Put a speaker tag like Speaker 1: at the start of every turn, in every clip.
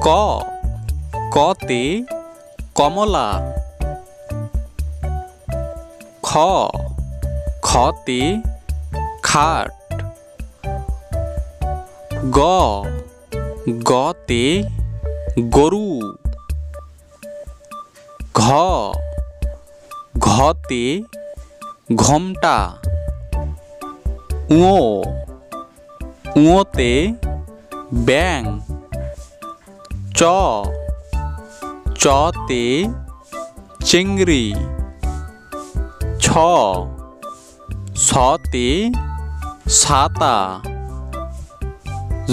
Speaker 1: ক কতে কমলা। খ খতে খাট। গ গতে গরু। ঘ ঘতে ঘোমটা। ঙ ঙতে ব্যাঙ। চ চতে চিংড়ি। ছ ছতে ছাতা।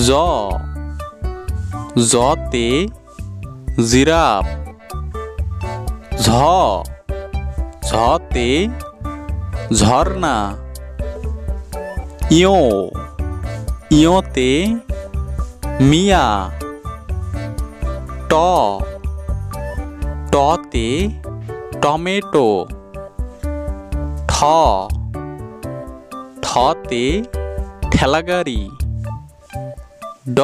Speaker 1: জ জতে জিরাফ। ঝ ঝতে ঝর্ণা। ইয় ইয়তে মিয়া। ট টতে টমেটো। ঠ ঠতে ঠেলাগাড়ি। ড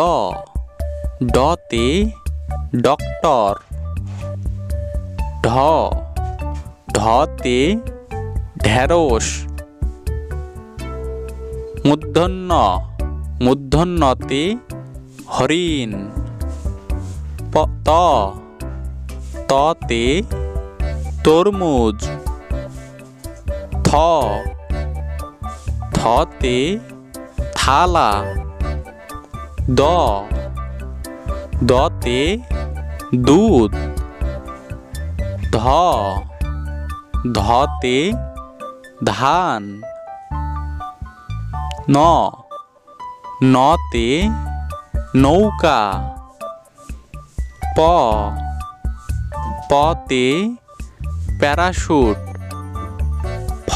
Speaker 1: ডতে ডক্টর। ঢ ঢতে ঢেঁড়স। মূর্ধন্য মূর্ধন্যতে হরিণ। ত ততে তরমুজ। থ থতে থালা। দ দতে দুধ। ধ ধতে ধান। ন নতে নৌকা। প পতে প্যারাশুট। ফ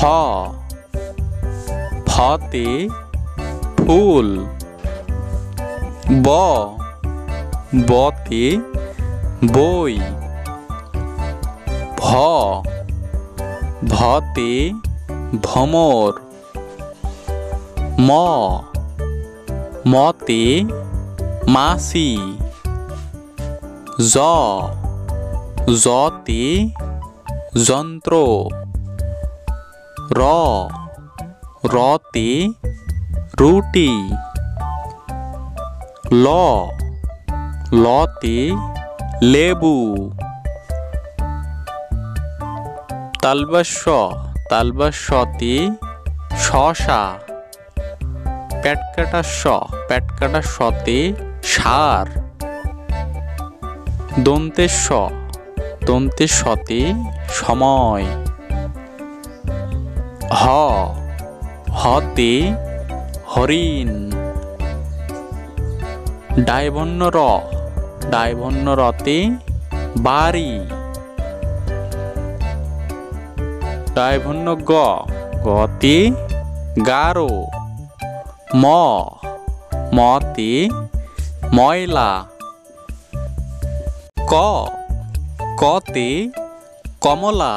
Speaker 1: ফতে ফুল। ব বতে বই। ভ ভতে ভমর। ম মতে মাছি। জ জতে যন্ত্র। র রতে রুটি। ল লতে লেবু। তালব্য তালব্যতে শশা। পেটকাটা পেটকাটা শতে সার। দন্তের শতে সময়। হ হতে হরিণ। ডায়ভন্য রতে বাড়ি। ডায়ভন্য গতে গারো। মতে ময়লা। ক কতে কমলা।